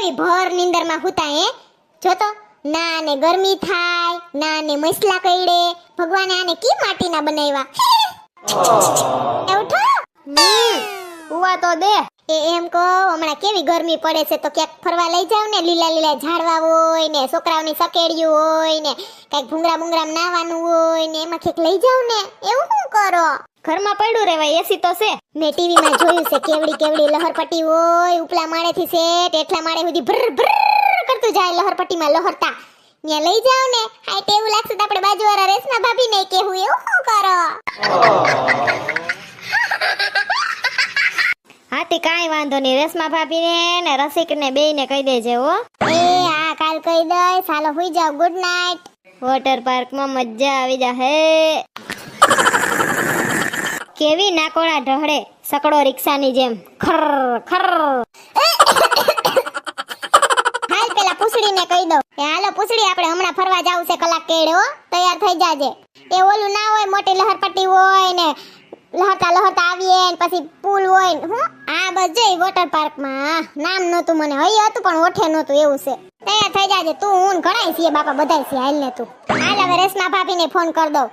કેવી ભર નીંદરમાં હુતા હે જો તો ના ને ગરમી થાય ના ને મસલા કઈડે ભગવાને આને કી માટીના બનાવ્યા ઉઠો ઉવા તો દે એમ કહો હમણાં કેવી ગરમી પડે છે તો ક્યાંક ફરવા લઈ જાવ ને લીલા લીલા ઝાડવા હોય ને છોકરાઓની સકેડિયું હોય ને કઈક ભૂંગરા ભૂંગરામ નાવાનું હોય ને એમાં ક્યાંક લઈ જાવ ને એવું શું કરો ઘરમાં પડ્યું રહેવાય એસી તો છે મેં ટીવીમાં જોયું છે કેવડી કેવડી લહરપટ્ટી હોય ઉપલા માળેથી સેટ એટલા માળે સુધી ભર ભર કરતું જાય લહરપટ્ટીમાં લહરતા ત્યાં લઈ જાવ ને હાઈટ એવું લાગશે તો આપણે બાજુવાળા રેશમા ભાભી ને કેવું એવું શું કરો હાથી કાંઈ વાંધો નહીં રેશમા ભાભીને ને રસિકને બેયને કહી દેજે હો એ હા કાલ કહી દઈ ચાલો હુઈ જાવ ગુડ નાઈટ વોટર પાર્કમાં મજા આવી જાહે કેવી નાકોડા ઢહડે સકડો રિક્ષાની જેમ ખર ખર હાલ પેલા પૂછડીને કહી દઉં એ હાલો પૂછડી આપણે હમણાં ફરવા જાવું છે કલાક કેડે હો તૈયાર થઈ જાજે એ ઓલું ના હોય મોટી લહરપટ્ટી હોય ને લહરતા લહરતા આવીએ ને પછી પુલ હોય ને હું આ બસ જઈ વોટર પાર્કમાં નામ નહોતું મને હઈ હતું પણ ઓઠે નહોતું એવું છે તૈયાર થઈ જાજે તું હું ઘણાય છીએ બાપા બધાય છે હાલ ને તું હાલ હવે રેશમા ભાભીને ફોન કર દઉં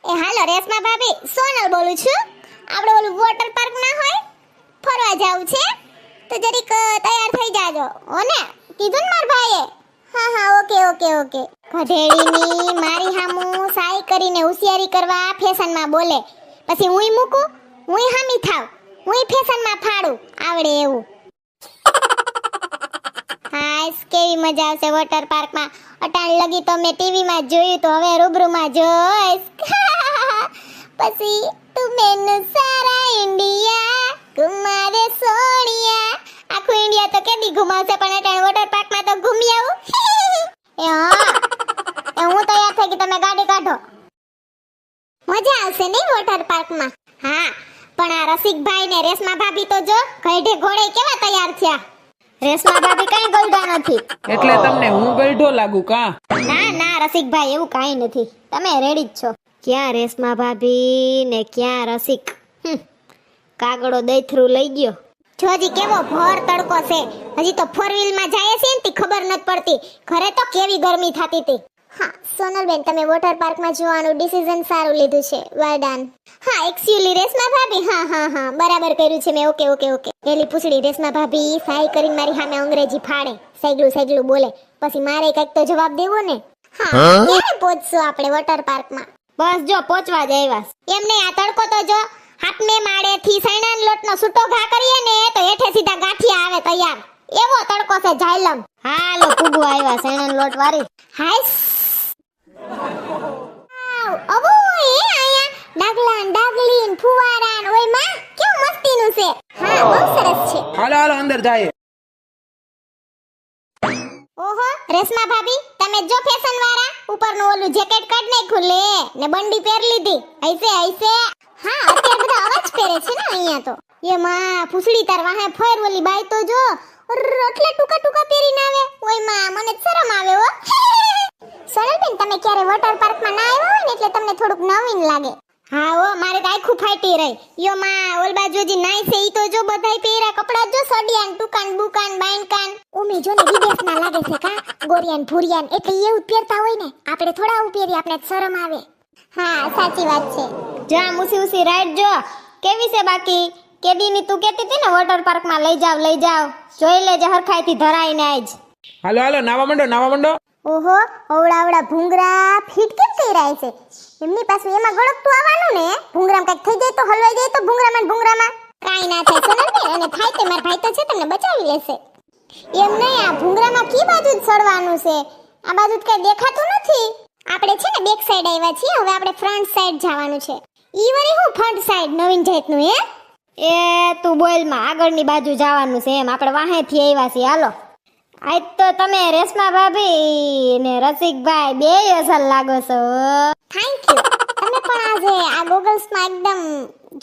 એ હાલો રેશમા ભાભી સોનલ બોલું છું આપણે ઓલું વોટર પાર્ક ના હોય ફરવા જાવું છે તો જરીક તૈયાર થઈ જાજો હો ને કીધું ને માર ભાઈએ હા હા ઓકે ઓકે ઓકે ગધેડીની મારી હામું સાઈ કરીને હોશિયારી કરવા ફેશનમાં બોલે પછી હુંય મૂકું હુંય હામી થાવ હુંય ફેશનમાં ફાડું આવડે એવું હાસ કેવી મજા આવશે વોટર પાર્કમાં અટાણ લગી તો મેં ટીવીમાં જોયું તો હવે રૂબરૂમાં જોઈશ પછી તું મેનુ સારા ઇન્ડિયા કુમારે સોનિયા આખું ઇન્ડિયા તો કેદી ઘુમાવશે પણ અટાણ વોટર પાર્કમાં તો ઘૂમી આવું એ હા એ હું તૈયાર થઈ ગઈ તમે ગાડી કાઢો મજા આવશે નહીં વોટર પાર્કમાં હા પણ આ રસિકભાઈ ને રેશમા ભાભી તો જો ઘેડે ઘોડે કેવા તૈયાર થયા રેશમા ભાભી કઈ ગલડા નથી એટલે તમને હું ગલઢો લાગુ કા ના ના રસિકભાઈ એવું કાઈ નથી તમે રેડી જ છો ક્યાં રેશમા ભાભી ને ક્યાં રસિક કાગડો દઈથરું લઈ ગયો જોજી કેવો ભોર તડકો છે હજી તો 4 વ્હીલ માં જાય છે ને તી ખબર નથી પડતી ઘરે તો કેવી ગરમી થતી હતી હા સોનલબેન તમે વોટર પાર્ક માં જવાનું ડિસિઝન સારું લીધું છે વેલ ડન હા એક્ચ્યુઅલી રેશમા ભાભી હા હા હા બરાબર કર્યું છે મેં ઓકે ઓકે ઓકે પેલી પૂછડી રેશમા ભાભી સાઈ કરીને મારી સામે અંગ્રેજી ફાડે સાઈગલું સાઈગલું બોલે પછી મારે કંઈક તો જવાબ દેવો ને હા ક્યારે પહોંચશું આપણે વોટર પાર્ક માં બસ જો પહોંચવા જ આવ્યા એમ નહીં આ તડકો તો જો હાથમે માળે થી સૈણાનો લોટનો સૂટો ઘા કરીએ ને તો હેઠે સીધા ગાંઠિયા આવે તૈયાર એવો તડકો છે જાયલમ હાલો પૂગવા આવ્યા સૈણાનો લોટ વારી હાઈસ અબો એ આયા ડાગલાન ડાગલીન ફુવારાન ઓય માં કેવું મસ્તીનું છે હા બહુ સરસ છે હાલો હાલો અંદર જાય ઓહો રેશમા ભાભી તમે જો ફેશન વાળા ઉપરનું ઓલું જેકેટ કાઢ નાખ્યું લે ને બંડી પહેર લીધી હૈસે હૈસે હા અત્યારે બધા અવાજ પહેરે છે ને અહીંયા તો એ માં ફૂસડી તાર વાહે ફેર ઓલી બાઈ તો જો એટલે ટુકા ટુકા પહેરીને આવે ઓય માં મને શરમ આવે હો સોનલબેન તમે ક્યારે વોટર પાર્કમાં ના આવ્યા હોય ને એટલે તમને થોડુંક નવીન લાગે હા ઓ મારે તો આખું ફાટી રહી યો માં ઓલ બાજુજી નાઈ છે ઈ તો જો બધાય પહેરા કપડા જો સડિયાન ટુકાન બુકાન બાઈનકાન ઓમે જો ને વિદેશના લાગે છે કા ગોરિયાન ભુરિયાન એટલે એવું પહેરતા હોય ને આપણે થોડા આવું પહેરી આપણે શરમ આવે હા સાચી વાત છે જા મુસી ઉસી રાઈડ જો કેવી છે બાકી કેદીની તું કહેતી હતી ને વોટર પાર્કમાં લઈ જાવ જોઈ લેજે હરખાઈથી ધરાઈને આજ હાલો હાલો નાવા માંડો ઓહો ઓવડાવડા ભૂંગરા ફીટ કેમ થઈ રહ્યા છે એમની પાસે એમાં ગળકતું આવવાનું ને ભૂંગરામ કઈક થઈ જાય તો હલવાઈ જાય તો ભૂંગરામાં કાઈ ના થાય સોનલબેન અને થાય તે મારા ભાઈ તો છે તમને બચાવી લેશે એમ નહીં આ ભૂંગરામાં કી બાજુ જ સડવાનું છે આ બાજુ કઈ દેખાતું નથી આપણે છે ને બેક સાઈડ આવ્યા છીએ હવે આપણે ફ્રન્ટ સાઈડ જવાનું છે ઈ વળી હું ફ્રન્ટ સાઈડ નવીન જાતનું હે એ તું બોલમાં આગળની બાજુ જવાનું છે એમ આપણે વાહેથી આવ્યા છીએ હાલો આજ તો તમે રેશમા ભાભી ને રસિકભાઈ બે અસલ લાગો છો થેન્ક યુ તમે પણ આજે આ ગોગલ્સમાં એકદમ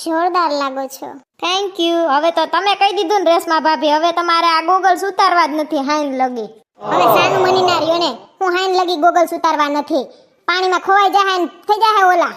જોરદાર લાગો છો થેન્ક યુ હવે તો તમે કહી દીધું ને રેશમા ભાભી હવે તમારે આ ગોગલ્સ ઉતારવા જ નથી હાઈન લગી હવે સાનું મની ના રહ્યો ને હું હાઈન લગી ગોગલ્સ ઉતારવા નથી પાણીમાં ખોવાઈ જાય ને થઈ જાય ઓલા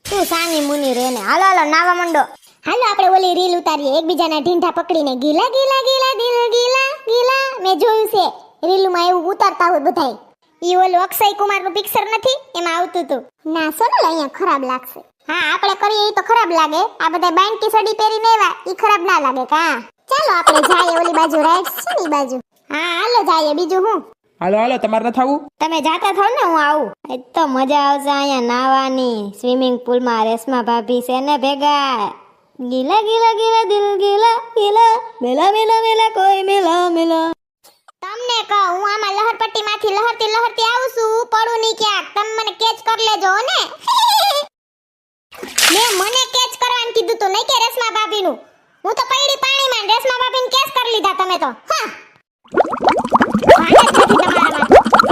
તું સાની મુની રે ને હાલો હાલો નાવા માંડો હાલો આપણે ઓલી રીલ ઉતારીએ એકબીજાના ઢીંઢા પકડીને ગીલા ગીલા ગીલા દિલ ગીલા ગીલા મેં જોયું છે રીલુમાં એવું ઉતારતા હોય બધાય. ઈ ઓલું અક્ષય કુમાર નું પિક્ચર નથી એમાં આવતું હતું. ના સોનલ અહીંયા ખરાબ લાગશે. હા આપણે કરીએ ઈ તો ખરાબ લાગે. આ બધા બાઈન કી સડી પહેરીને આવ્યા ઈ ખરાબ ના લાગે કા. ચાલો આપણે જાઈએ ઓલી બાજુ રાઈટ છે ને ઈ બાજુ. હા હાલો જાઈએ બીજું હું. હાલો હાલો તમારે નથી આવું? તમે જાતા થાવ ને હું આવું. આજ તો મજા આવશે અહીંયા નાવાની. સ્વિમિંગ પુલમાં રેશમા ભાભી છે ને ભેગા. ગીલા ગીલા ગીલા દિલ ગીલા ગીલા મેલા મેલા મેલા કોઈ મેલા મેલા. તમને કહું હું આમાં લહરપટ્ટીમાંથી લહરતી લહરતી આવું છું પડું નહીં ક્યાંક. તમે મને કેચ કરી લેજો હો ને. મેં મને કેચ કરવાનું કીધું તો નહીં કે રેશમા ભાભીનું. હું તો પડી પાણીમાં રેશમા ભાભીને કેચ કરી લીધા તમે તો. હા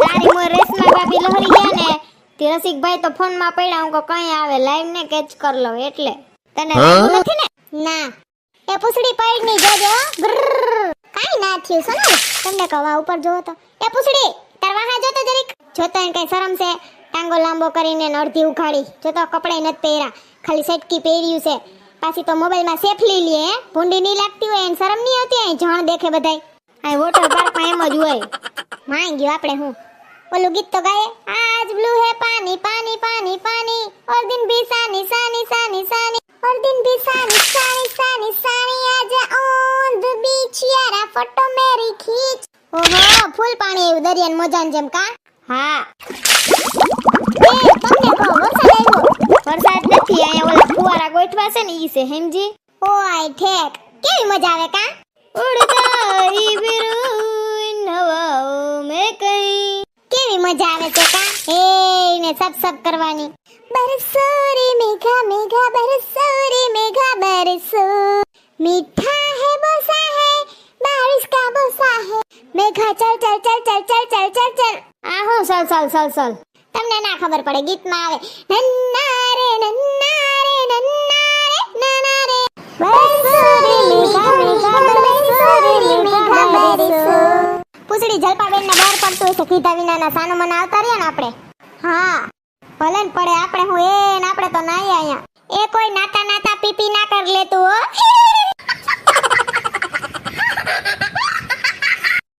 તારી મોર રેશમા ભાભી લહરી ગયા ને તે રસિકભાઈ તો ફોનમાં પડ્યા. હું કહું કઈ આવે લાઈવ ને કેચ કર લો એટલે. તને લાગ્યું નથી ને? ના એ પૂછડી પડી નહીં જોજો. કાઈ ના થયું સોનલ. તમને કવા ઉપર જોવો તો એ પૂછડી તાર વાહા જોતો જરીક. જોતો એને કઈ શરમ છે? ટાંગો લાંબો કરીને ને અડધી ઉઘાડી. જોતો કપડાય નથી પહેર્યા ખાલી સેટકી પહેર્યું છે. પાછી તો મોબાઈલમાં સેફલી લે હે. ભૂંડી નહીં લાગતી હોય એને શરમ નહીં આવતી? અહીં જાણ દેખે બધાય. આ વોટર પાર્કમાં એમ જ હોય. માંગ ગયો આપણે હું ઓલું ગીત તો ગાય. આજ બ્લુ હે પાनी पानी पानी पानी और दिन भी सानी सानी सानी सानी और दिन भी सानी सानी सानी सानी आज ऑन ધ બીચ યારા ફોટો મેરી ખીચ. ઓહો ફૂલ પાણી એવું દરિયાન મોજાન જેમ કા. હા એ તમને કહો વરસાદ આવ્યો. વરસાદ નથી અહીંયા ઓલા ફુવારા ગોઠવા છે ને ઈ છે સમજી. ઓય ઠેક કેવી મજા આવે કા. ઉડતાઈ બિરુન હવાઓ મે કઈ. કેવી મજા આવે છે કા. એ ને સબ કરવાની. બરસો રે મેઘા મેઘા બરસો રે મેઘા બરસો મીઠા હે બોસા હે બારિશ કા બોસા હે મેઘા ચલ ચલ ચલ ચલ ચલ ચલ ચલ ચલ. આ હું સલ તમને ના ખબર પડે ગીતમાં આવે નન્ના રે નન્ના રે નન્ના રે નાના રે બરસો રે મેઘા મેઘા બરસો રે મેઘા બરસો. પૂછડી જલપાબેન ને બહાર પડતું હશે કીધા વિનાના સાનો મના આવતા રહ્યા ને આપણે. હા ભલે ને પડે આપણે હું એ ને આપણે તો નાઈએ અહીંયા. એ કોઈ